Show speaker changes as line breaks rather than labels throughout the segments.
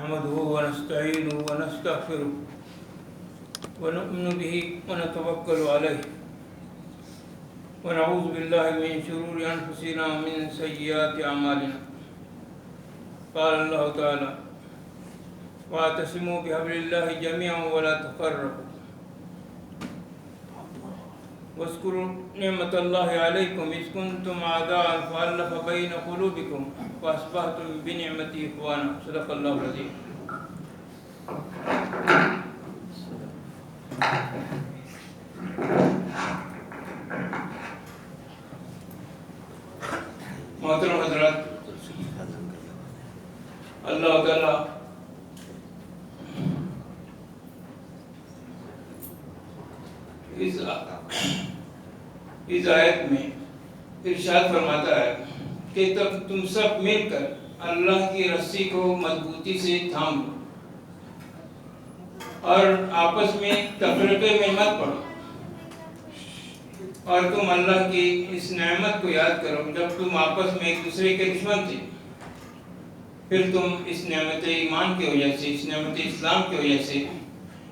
نحمده ونستعينه ونستغفره ونؤمن به ونتوكل عليه ونعوذ بالله من شرور أنفسنا ومن سيئات أعمالنا. قال الله تعالى: واعتصموا بحبل الله جميعا ولا تفرقوا واذكروا نعمة الله عليكم إذ كنتم أعداء فألف بين قلوبكم فأصبحتم بنعمته إخوانا. صدق الله العظيم. محترم حضرات، اللہ تعالیٰ اس آیت میں ارشاد فرماتا ہے کہ تب تم سب مل کر اللہ کی رسی کو مضبوطی سے تھام لو اور آپس میں تفرقے میں مت پڑو، اور تم اللہ کی اس نعمت کو یاد کرو جب تم آپس میں ایک دوسرے کے دشمن تھے، پھر تم اس نعمت ایمان کی وجہ سے، اس نعمت اسلام کی وجہ سے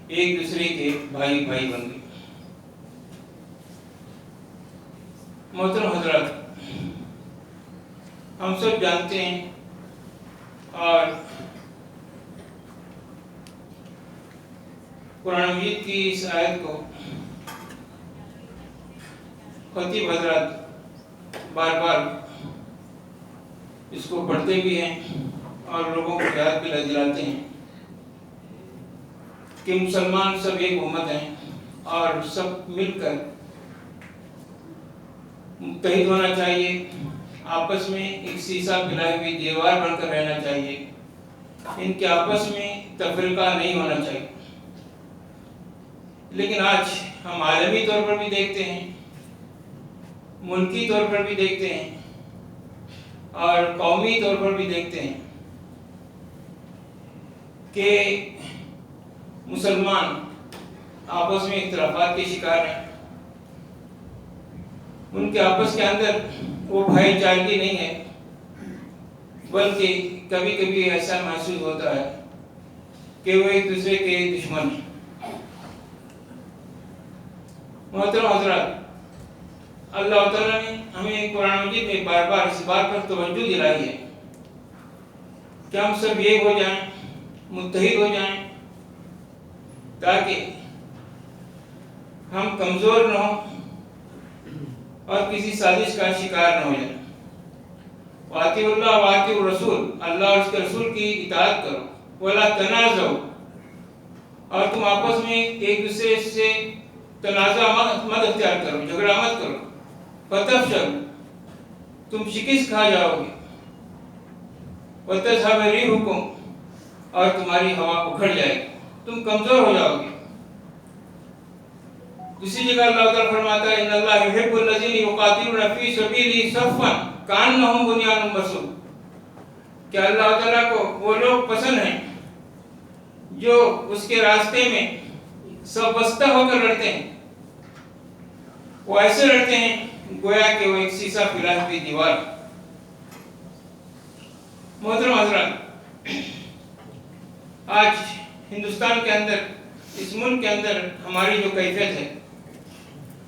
ایک دوسرے کے بھائی بن گئے. محترم حضرات، ہم سب جانتے ہیں اور قرآن مجید کی اس آیت کو خطیب حضرات بار بار اس کو پڑھتے بھی ہیں اور لوگوں کو یاد بھی دلاتے ہیں کہ مسلمان سب ایک امت ہیں اور سب مل کر متحد ہونا چاہیے، آپس میں ایک سیسا پھیلائی ہوئی دیوار بن کر رہنا چاہیے، ان کے آپس میں تفرقہ نہیں ہونا چاہیے. لیکن آج ہم عالمی طور پر بھی دیکھتے ہیں، ملکی طور پر بھی دیکھتے ہیں اور قومی طور پر بھی دیکھتے ہیں کہ مسلمان آپس میں اختلافات کے شکار ہیں. ان کے آپس کے اندر وہ بھائی چارگی نہیں ہے، بلکہ کبھی کبھی ایسا محسوس ہوتا ہے کہ وہ ایک دوسرے کے دشمن ہیں. محترم حضرات، اللہ تعالیٰ نے ہمیں قرآن مجید میں بار بار اس بات پر توجہ دلائی ہے کہ ہم سب ایک ہو جائیں، متحد ہو جائیں، تاکہ ہم کمزور نہ ہوں اور کسی سازش کا شکار نہ ہو جائیں. وَأَطِیعُوا اللَّهَ وَأَطِیعُوا الرَّسُولَ، اللہ اور اس کے رسول کی اطاعت کرو. وَلَا تَنَازَعُوا، اور تم آپس میں ایک دوسرے سے تنازع مت اختیار کرو، جھگڑا مت کرو. فَتَفْشَلُوا، تم شکست کھا جاؤ گے. وَتَذْهَبَ رِيحُكُمْ، اور تمہاری ہوا اکھڑ جائے گی، تم کمزور ہو جاؤ گے. دوسری جگہ اللہ تعالیٰ فرماتا ہے: ان اللہ یحب الذین یقاتلون فی سبیلہ صفا کانہم بنیان مرصوص، کہ اللہ تعالیٰ کو وہ لوگ پسند ہیں جو اس کے راستے میں سب بستہ ہو کر لڑتے ہیں. وہ ایسے لڑتے ہیں گویا کہ وہ ایک سیسا پھیلائی ہوئی دیوار. محترم حضرات، آج ہندوستان کے اندر، اس ملک کے اندر ہماری جو کیفیت ہے،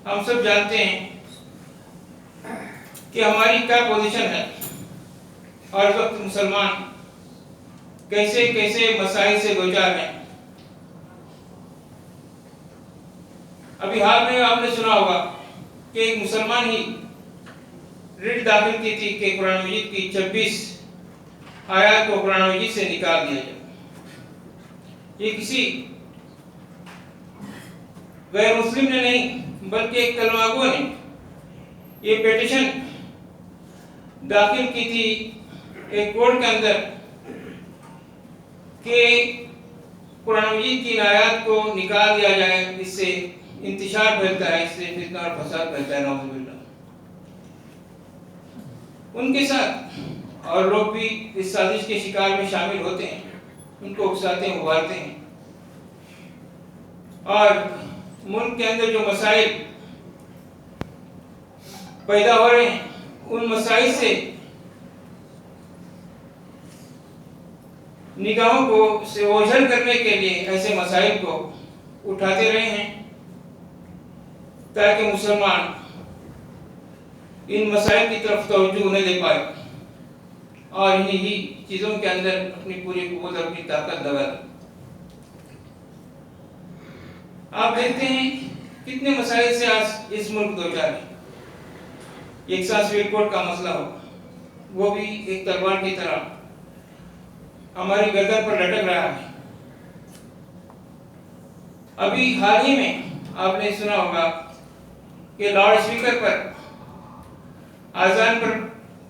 ہم سب جانتے ہیں کہ ہماری کیا پوزیشن ہے اور اس وقت مسلمان کیسے کیسے مسائل سے دوچار ہیں. ابھی حال میں آپ نے سنا ہوگا کہ ایک مسلمان ہی ریٹ داخل کی تھی کہ قرآن مجید کی 26 آیات کو قرآن مجید سے نکال دیا جائے. یہ کسی غیر مسلم نے نہیں بلکہ ایک کلمہ گو نے یہ پیٹیشن داخل کی تھی ایک کورٹ کے اندر کہ قرآن مجید کی آیات کو نکال دیا جائے، اس سے انتشار پھیلتا ہے، اس سے فتنہ اور فساد پھیلتا ہے. نعوذ باللہ. ان کے ساتھ اور لوگ بھی اس سازش کے شکار میں شامل ہوتے ہیں، ان کو اکساتے ہیں، ابھارتے ہیں، اور ملک کے اندر جو مسائل پیدا ہو رہے ہیں ان مسائل سے نگاہوں کو سے اوجھل کرنے کے لیے ایسے مسائل کو اٹھاتے رہے ہیں تاکہ مسلمان ان مسائل کی طرف توجہ نہ دے پائے اور انہی ہی چیزوں کے اندر اپنی پوری قوت اور اپنی طاقت لگا دے۔ آپ دیکھتے ہیں کتنے مسائل سے آج اس ملک دو چار ہے۔ ایک سپریم کورٹ کا مسئلہ ہو، وہ بھی ایک تلوار کی طرح ہماری گردن پر لٹک رہا ہے۔ ابھی حال ہی میں آپ نے سنا ہوگا کہ لاؤڈ اسپیکر پر اذان پر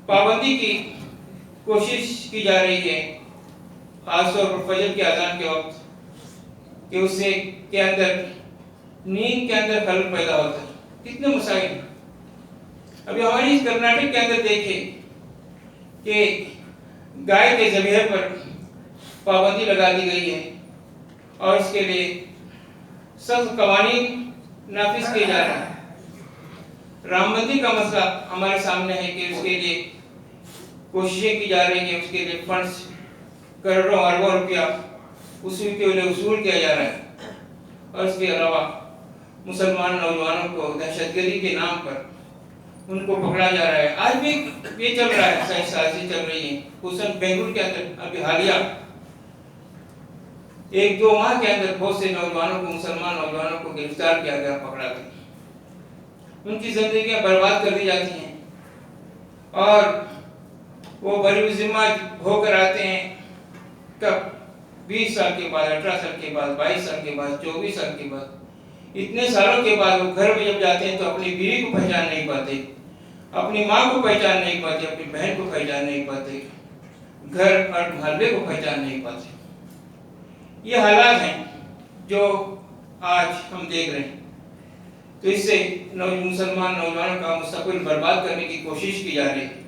پابندی کی کوشش کی جا رہی ہے، خاص طور پر فجر کی اذان کے وقت، کہ اس سے کے اندر نیند کے اندر خلل پیدا ہوتا ہے۔ کتنے مسائل ہیں۔ ابھی ہماری کرناٹک کے اندر دیکھیں کہ گائے کے ذبیحے پر پابندی لگا دی گئی ہے اور اس کے لیے سخت قوانین نافذ کیے جا رہے ہیں۔ رام مندر کا مسئلہ ہمارے سامنے ہے کہ اس کے لیے کوششیں کی جا رہی ہیں، اس کے لیے فنڈز کروڑوں اربوں روپیہ اس کے لیے وصول کیا جا رہا ہے، اور اس کے علاوہ مسلمان نوجوانوں کو دہشت گردی کے نام پر ان کو پکڑا جا رہا ہے۔ آج بھی یہ چل رہا ہے، سائنس سازی چل رہی ہے، خصوصاً بنگلور کے اندر ابھی حالیہ 1-2 ماہ کے اندر بہت سے نوجوانوں کو، مسلمان نوجوانوں کو گرفتار کیا گیا، پکڑا گیا، ان کی زندگیاں برباد کر دی جاتی ہیں اور وہ بری ذمہ ہو کر آتے ہیں کب 20 سال کے بعد، 18 سال کے بعد، 22 سال کے بعد، 24 سال کے بعد، اتنے سالوں کے بعد وہ گھر میں جب جاتے ہیں تو اپنی بیوی کو پہچان نہیں پاتے، اپنی ماں کو پہچان نہیں پاتے، اپنی بہن کو پہچان نہیں پاتے، گھر اور محلے کو پہچان نہیں پاتے۔ یہ حالات ہیں جو آج ہم دیکھ رہے ہیں، تو اس سے مسلمان نوجوانوں کا مستقبل برباد کرنے کی کوشش کی جا رہی ہے۔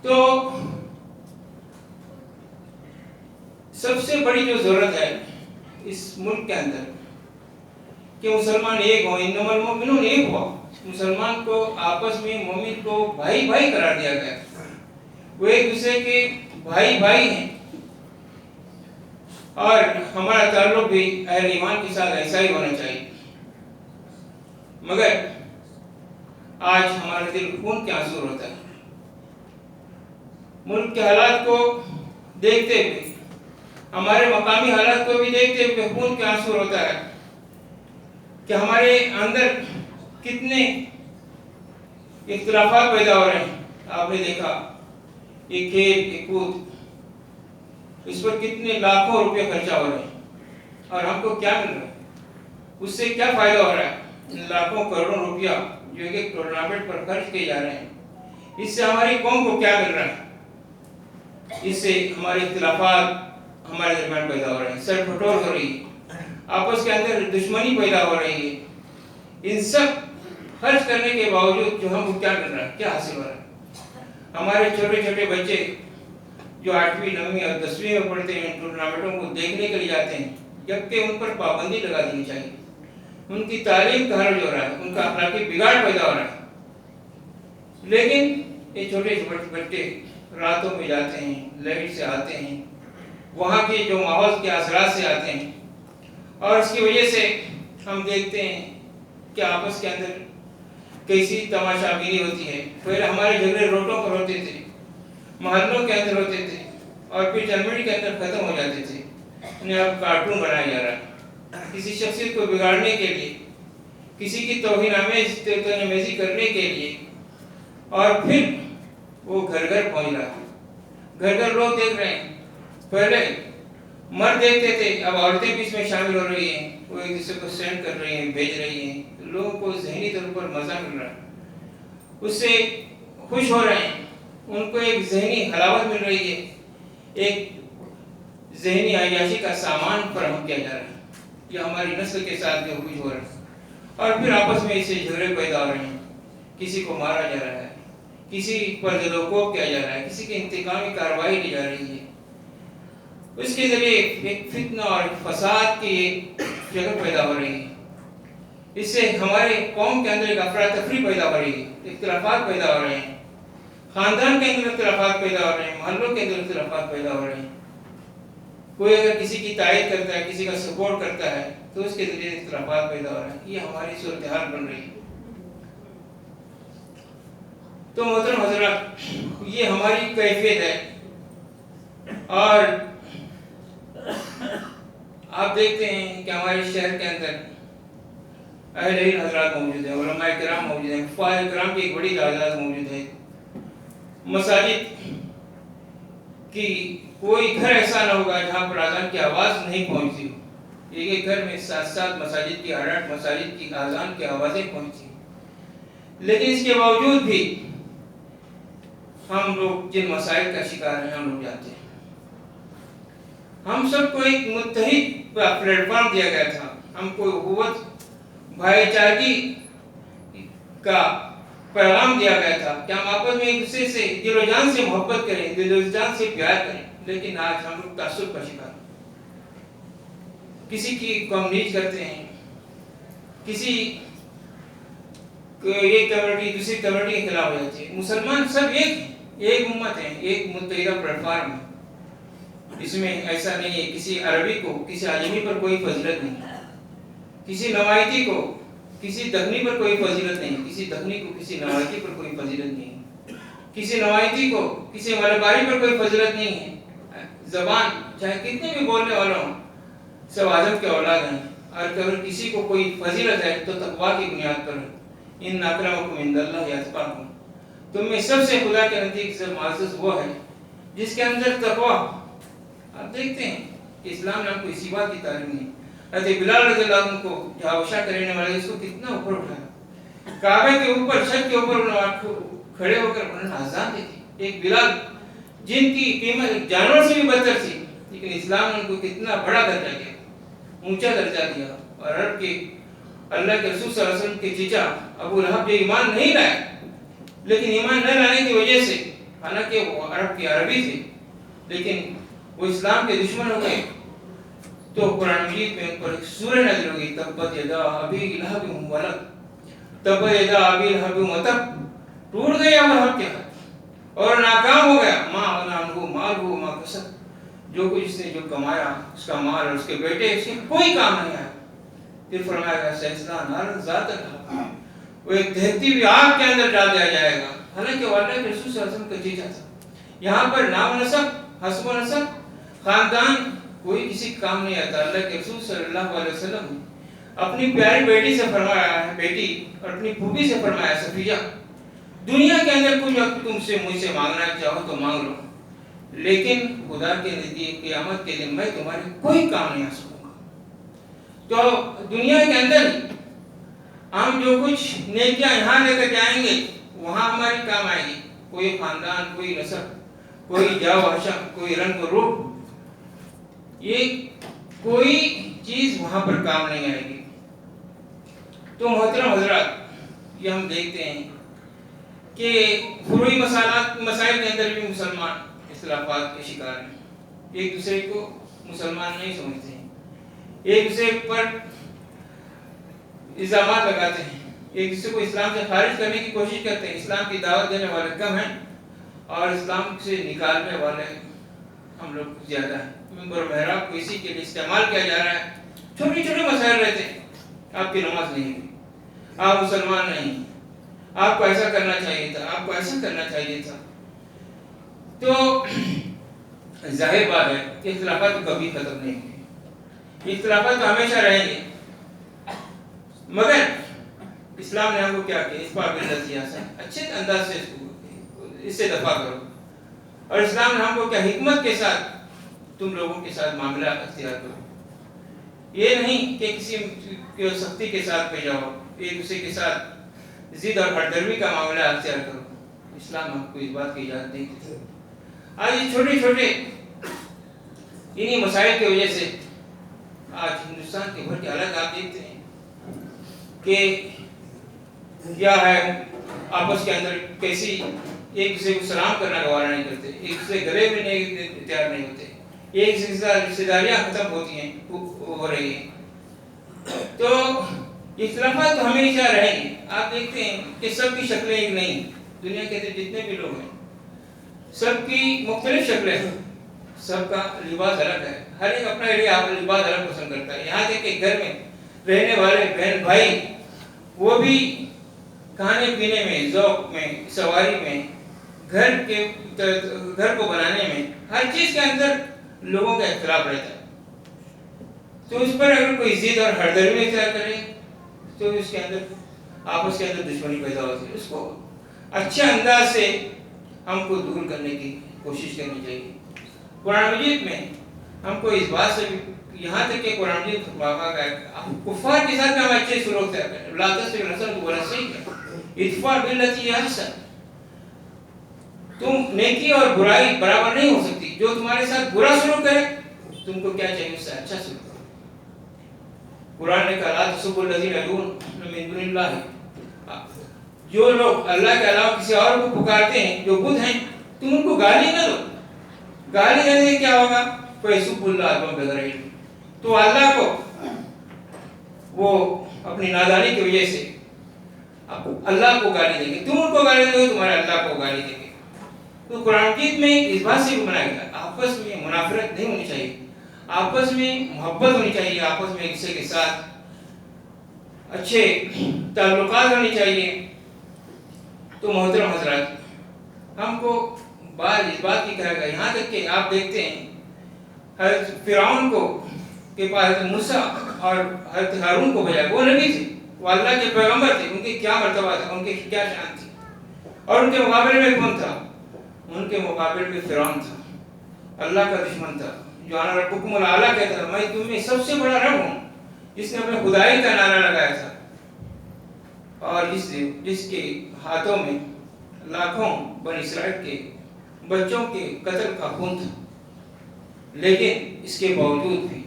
تو سب سے بڑی جو ضرورت ہے اس ملک کے اندر کہ مسلمان ایک ہوں، انما المؤمنون ایک ہو، مسلمان کو آپس میں مومن کو بھائی بھائی قرار دیا گیا، وہ ایک دوسرے کے بھائی بھائی ہیں، اور ہمارا تعلق بھی اہل ایمان کے ساتھ ایسا ہی ہونا چاہیے۔ مگر آج ہمارا دل خون کے آنسو روتا ہے، ملک کے حالات کو دیکھتے ہوئے، ہمارے مقامی حالات کو بھی دیکھتے ہوئے خون کے آنسو روتا ہے کہ ہمارے اندر کتنے اختلافات پیدا ہو رہے ہیں۔ آپ نے دیکھا یہ کھیل، یہ کود، اس پر کتنے لاکھوں روپے خرچہ ہو رہے ہیں، اور ہم کو کیا مل رہا ہے؟ اس سے کیا فائدہ ہو رہا ہے؟ لاکھوں کروڑوں روپیہ جو ایک ٹورنامنٹ پر خرچ کیے جا رہے ہیں، اس سے ہماری قوم کو کیا مل رہا ہے؟ اس سے ہمارے اختلافات ہمارے درمیان پیدا ہو رہے ہیں، سر پھٹور ہو رہی ہے، آپس کے اندر دشمنی پیدا ہو رہی ہے۔ ان سب خرچ کرنے کے باوجود جو ہم کو کیا مل رہا ہے، کیا حاصل ہو رہا ہے؟ ہمارے چھوٹے چھوٹے بچے جو 8ویں 9ویں اور 10ویں میں پڑھتے ہیں، ٹورنامنٹوں کو دیکھنے کے لیے جاتے ہیں، جبکہ ان پر پابندی لگا دینی چاہیے۔ ان کی تعلیم کا حرج ہو رہا ہے، ان کا اخلاقی بگاڑ پیدا ہو رہا ہے، لیکن یہ چھوٹے چھوٹے بچے راتوں میں جاتے ہیں، لائٹ سے آتے ہیں، وہاں کے جو ماحول کے اثرات سے آتے ہیں، اور اس کی وجہ سے ہم دیکھتے ہیں کہ آپس کے اندر کیسی تماشا گیری ہوتی ہے۔ پہلے ہمارے جھگڑے روڈوں پر ہوتے تھے، محلوں کے اندر ہوتے تھے، اور پھر 4 منٹ کے اندر ختم ہو جاتے تھے۔ انہیں اب کارٹون بنایا جا رہا ہے، کسی شخصیت کو بگاڑنے کے لیے، کسی کی توہین آمیزی کرنے کے لیے، اور پھر وہ گھر گھر پہنچ رہا ہے، گھر گھر لوگ دیکھ رہے ہیں۔ پہلے مرد دیکھتے تھے، اب عورتیں بھی اس میں شامل ہو رہی ہیں، وہ ایک دوسرے کو سینڈ کر رہی ہیں، بھیج رہی ہیں، لوگوں کو ذہنی طور پر مزہ مل رہا ہے، اس سے خوش ہو رہے ہیں، ان کو ایک ذہنی حلاوت مل رہی ہے، ایک ذہنی عیاشی کا سامان فراہم کیا جا رہا ہے۔ یہ ہماری نسل کے ساتھ جو کچھ ہو رہا ہے، اور پھر آپس میں اسے جھگڑے پیدا ہو رہے ہیں، کسی کو مارا جا رہا ہے، کسی پر زد و کوب کیا جا رہا ہے، کسی کی انتقامی کارروائی کی جا رہی ہے، اس کے ذریعے ایک فتنہ اور فساد کی شکل پیدا ہو رہی ہے۔ اس سے ہمارے قوم کے اندر ایک افراتفری پیدا ہو رہی ہے، اختلافات پیدا ہو رہے ہیں، خاندان کے اندر اختلافات پیدا ہو رہے ہیں، محلوں کے اندر اختلافات پیدا ہو رہے ہیں. کوئی اگر کسی کی تائید کرتا ہے، کسی کا سپورٹ کرتا ہے تو اس کے ذریعے اختلافات پیدا ہو رہے ہیں. یہ ہماری صورتحال بن رہی ہے. تو محترم حضرات، یہ ہماری کیفیت ہے. اور آپ دیکھتے ہیں کہ ہمارے شہر کے اندر اہل علم حضرات موجود ہیں، علماء کرام موجود ہیں، فقہاء کرام کی ایک بڑی تعداد موجود ہے. مساجد کی کوئی گھر ایسا نہ ہوگا جہاں پر اذان کی آواز نہیں پہنچتی ہو. ایک گھر میں 7 مساجد کی 8 مساجد کی اذان کی آوازیں پہنچتی ہیں. لیکن اس کے باوجود بھی ہم لوگ جن مسائل کا شکار ہیں ہم لوگ جانتے ہیں. ہم سب کو ایک متحد پلیٹ فارم دیا گیا تھا. ہم کو اخوت بھائی چارگی کا پیغام دیا گیا تھا کہ ہم آپس میں ایک دوسرے سے دل و جان سے محبت کریں، دل و جان سے پیار کریں. لیکن آج ہم لوگ تعصب کا شکار ہیں. کسی کی قوم نیچ کرتے ہیں، کسی ایک کمیونٹی دوسری کمیونٹی کے خلاف ہو جاتی ہے. مسلمان سب ایک ہیں، ایک امت ہے، ایک متحدہ پلیٹ فارم ہے. اس میں ایسا نہیں ہے کسی عربی کو کسی عجمی پر کوئی فضیلت نہیں، کسی نوایتی کو کسی دکنی پر کوئی فضیلت نہیں، کسی دکنی کو کسی نوایتی پر کوئی فضیلت نہیں، کسی نوایتی کو کسی ملکاری پر کوئی فضیلت نہیں ہے. زبان چاہے کتنے بھی بولنے والوں ہوں، سب آدم کے اولاد ہیں. اور اگر کسی کو کوئی فضیلت ہے تو تقویٰ کی بنیاد پر ہے. ان اکرمکم عند اللہ اتقاکم. تم میں سب سے خدا کے نزدیک سب معزز وہ ہے جس کے اندر تقویٰ. آپ دیکھتے ہیں کہ اسلام نے ہم کو اسی بات کی تعلیم دی. حضرت بلال رضی اللہ عنہ کو جو حبشہ کرنے والے اس کو کتنا اوپر اٹھایا. کعبے کے اوپر چھت کے اوپر کھڑے ہو کر انہوں نے اذان دی تھی. ایک بلال جن کی قیمت جانور سے بھی بدتر تھی، لیکن اسلام نے ان کو کتنا بڑا درجہ دیا، اونچا درجہ دیا. اور عرب کے اللہ کے رسول صلی اللہ علیہ وسلم کے چچا ابو لہب جو ایمان نہیں لائے، لیکن ایمان نہ لانے کی وجہ سے، حالانکہ وہ عرب کے عربی تھے لیکن وہ اسلام کے دشمن ہو گئے، تو قرآن مجید میں ان پر ایک سورہ نازل ہو گئی، تبت یدا ابی لہب ولب. تبت یدا ابی لہب وتب. ٹوٹ گیا ابو لہب کے ہاتھ اور ناکام ہو گیا. ما اغنی عنہ مالہ وما کسب. جو کچھ اس نے جو کمایا، اس کا مال اور اس کے بیٹے، اس کے کوئی کام نہیں آیا. پھر فرمایا گیا سیصلیٰ نارا ذات لہب. وہ ایک دہتی ہوئی آگ کے اندر ڈال دیا جائے گا. حالانکہ وہ اللہ کے رسول صلی اللہ علیہ وسلم کا چیچا تھا. یہاں پر نام و نسب، حسب و نسب، خاندان کوئی کسی کام نہیں آتا. اللہ کے رسول صلی اللہ علیہ وسلم نے اپنی پیاری بیٹی سے فرمایا ہے، بیٹی اور اپنی پھوپھی سے فرمایا صفیہ، دنیا کے اندر کچھ وقت تم سے مجھ سے مانگنا چاہو تو مانگ لو، لیکن خدا کے نزدیک قیامت کے دن میں تمہارے کوئی کام نہیں آ سکوں گا. تو دنیا کے اندر ہم جو کچھ نیکیاں یہاں لے کر جائیں گے وہاں ہماری کام آئے گی. کوئی خاندان، کوئی نسب، کوئی جاو حشم، کوئی رنگ و روپ، یہ کوئی چیز وہاں پر کام نہیں آئے گی. تو محترم حضرات، یہ ہم دیکھتے ہیں کہ فروعی مسائل کے اندر بھی مسلمان اختلافات کے شکار ہیں. ایک دوسرے کو مسلمان نہیں سمجھتے ہیں، ایک دوسرے پر الزامات لگاتے ہیں، ایک دوسرے کو اسلام سے خارج کرنے کی کوشش کرتے ہیں. اسلام کی دعوت دینے والے کم ہیں اور اسلام سے نکالنے والے ہم لوگ زیادہ ہیں. ممبر و محراب کو اسی کے لیے استعمال کیا جا رہا ہے. چھوٹے چھوٹے مسائل رہتے ہیں، آپ کی نماز نہیں ہوئی، آپ مسلمان نہیں، آپ کو ایسا کرنا چاہیے تھا، آپ کو ایسا کرنا چاہیے تھا. تو ظاہر بات ہے کہ اختلافات کبھی ختم نہیں ہوں گے، اختلافات تو ہمیشہ رہیں گے. مگر اسلام نے ہم کو کیا کیا؟ اس پر سیاست اچھے انداز سے اس سے دفاع کرو. اور اسلام نے ہم کو کیا حکمت کے ساتھ تم لوگوں کے ساتھ معاملہ اختیار کرو. یہ نہیں کہ کسی سختی کے ساتھ پہ جاؤ، ایک دوسرے کے ساتھ ضد اور ہردرمی کا معاملہ اختیار کرو. اسلام ہم کو اس بات کی اجازت نہیں دیتا. آج یہ چھوٹے چھوٹے انہی مسائل کی وجہ سے آج ہندوستان کے بھر کے حالات آپ دیکھتے ہیں کہ کیا ہے، آپس کے اندر کیسی ایک دوسرے کو سلام کرنا گوارا نہیں کرتے، ایک دوسرے گلے میں نہیں تیار نہیں ہوتے، ایک رشتہ داریاں ختم ہوتی ہیں، ہو رہی ہیں. تو اختلافات تو ہمیشہ رہیں گے. آپ دیکھتے ہیں کہ سب کی شکلیں ایک نہیں. دنیا کے اندر جتنے بھی لوگ ہیں سب کی مختلف شکلیں ہیں، سب کا لباس الگ ہے، ہر ایک اپنا لباس الگ پسند کرتا ہے. یہاں تک کہ گھر میں رہنے والے بہن بھائی وہ بھی کھانے پینے میں، ذوق میں، سواری میں، گھر کو بنانے میں، ہر چیز کے اندر لوگوں کا اختلاف رہتا ہے. تو اس پر اگر کوئی ضد اور ہردرمی اختیار کرے تو اس کے اندر آپس کے اندر دشمنی پیدا ہوتی ہے. اس کو اچھے انداز سے ہم کو دور کرنے کی کوشش کرنی چاہیے. قرآن مجید میں ہم کو اس بات سے بھی، یہاں تک کہ قرآن مجید واقعہ کا کفار کے ساتھ ہم اچھے سلوک اختیار کریں. لا تستوی الحسنۃ ولا السیئۃ ادفع بالتی ہی احسن. تم نیکی اور برائی برابر نہیں ہو سکتی. جو تمہارے ساتھ برا سلوک کرے تم کو کیا چاہیے؟ اس سے اچھا سلوک کرو. قرآن نے کہا لا تسبوا الذین یدعون من دون اللہ. جو لوگ اللہ کے علاوہ کسی اور کو پکارتے ہیں، جو بت ہیں، تم ان کو گالی نہ دو. گالی دینے سے کیا ہوگا؟ فَيَسُبُّ اللَّهَ بِغَيْرِ عِلْمٍ. تو اللہ کو وہ اپنی نادانی کی وجہ سے اللہ کو گالی دیں گے. تم ان کو گالی دو گے، تمہارے اللہ کو گالی دیں گے. تو قرآن مجید میں اس بات سے بھی منع کیا، آپس میں منافرت نہیں ہونی چاہیے، آپس میں محبت ہونی چاہیے، آپس میں ایک دوسرے کے ساتھ اچھے تعلقات ہونی چاہیے. تو محترم حضرات، ہم کو بات اس بات کی کہا گیا، یہاں تک کہ آپ دیکھتے ہیں حضرت فرعون کو کے پاس حضرت موسیٰ اور حضرت ہارون کو بھیجا. وہ نبی تھے، وہ اللہ کے پیغمبر تھے، ان کی کیا مرتبہ تھا، ان کی کیا شان تھی. اور ان کے مقابلے میں کون تھا؟ ان کے مقابلے میں فرعون تھا، اللہ کا دشمن تھا، جو انا ربکم الاعلیٰ کہتا تھا، میں تم میں سب سے بڑا رب ہوں. جس نے اپنے خدائی کا نعرہ لگایا تھا، اور جس کے ہاتھوں میں لاکھوں بنی اسرائیل کے بچوں کے قتل کا خون تھا. لیکن اس کے باوجود بھی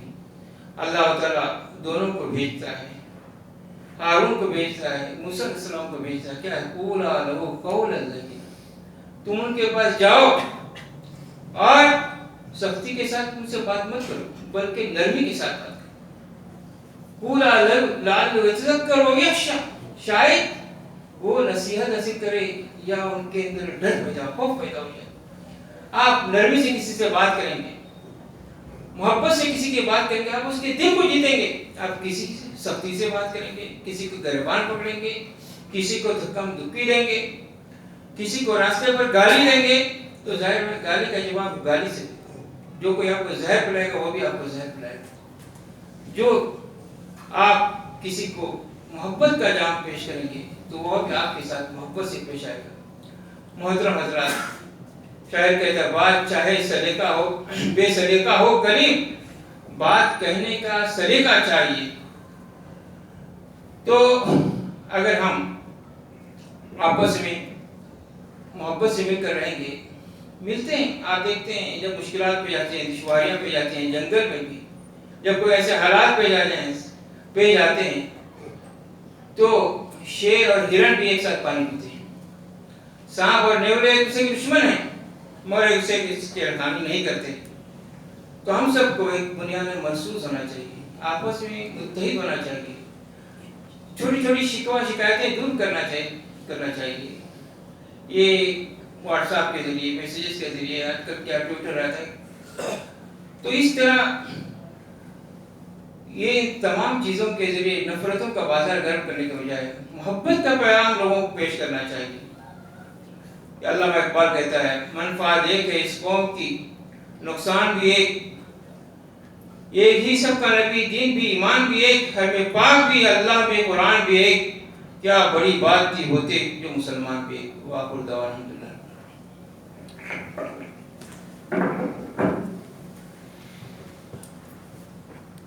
اللہ تعالیٰ دونوں کو بھیجتا ہے، ہارون کو بھیجتا ہے، موسیٰ علیہ السلام کو بھیجتا ہے. کیا ہے؟ قولا لہو قولا لینا. تم ان کے پاس جاؤ اور سختی کے ساتھ ان سے بات مت کرو، بلکہ نرمی کے ساتھ بات کرو. قولا لعلہ یتذکر و یخشی. شاید وہ نصیحت حاصل کرے یا ان کے اندر ڈر پیدا، خوف پیدا ہو جائے. آپ نرمی سے کسی سے بات کریں گے، محبت سے کسی کی بات کریں گے، آپ اس کے دل کو جیتیں گے. آپ کسی سختی سے بات کریں گے، کسی کو گریبان پکڑیں گے، کسی کو دھکم دھکی دیں گے، کسی کو راستے پر گالی دیں گے، تو ظاہر ہے گالی کا جواب گالی سے. جو کوئی آپ کو زہر پلائے گا وہ بھی آپ کو زہر پلائے گا. جو آپ کسی کو محبت کا جام پیش کریں گے تو وہ بھی آپ کے ساتھ محبت سے پیش آئے گا. محترم حضرات، شاعر کہتا ہے بات چاہے سلیقہ ہو، بے سلیقہ ہو کریم، بات کہنے کا سلیقہ چاہیے. تو اگر ہم آپس میں محبت سے مل کر رہیں گے، ملتے ہیں، آپ دیکھتے ہیں جب مشکلات پہ جاتے ہیں، دشواریاں پہ جاتے ہیں، جنگل میں بھی جب کوئی ایسے حالات پہ جاتے ہیں تو شیر اور ہرن بھی ایک ساتھ پانی پیتے ہیں. سانپ اور نیولے ایک دوسرے کے دشمن ہیں مگر ایک دوسرے کی چھیڑخانی نہیں کرتے. تو ہم سب کو ایک بنیاد میں محسوس ہونا چاہیے، آپس میں متحد ہونا چاہیے، چھوٹی چھوٹی شکوہ شکایتیں دور کرنا چاہیے. یہ واٹس ایپ کے ذریعے، میسیجز کے ذریعے، آج کل کیا ٹویٹر رہتا ہے، تو اس طرح یہ تمام چیزوں کے ذریعے نفرتوں کا بازار گرم کرنے کے بجائے محبت کا پیغام لوگوں کو پیش کرنا چاہیے. علامہ اقبال کہتا ہے منفعت ایک ہے اس قوم کی، نقصان بھی ایک ہی سب کا نبی، دین بھی، ایمان بھی ایک، حرم پاک بھی، اللہ بھی، قرآن بھی ایک، کیا بڑی بات تھی ہوتے جو مسلمان بھی ایک. وآخر دعوانا الحمدللہ.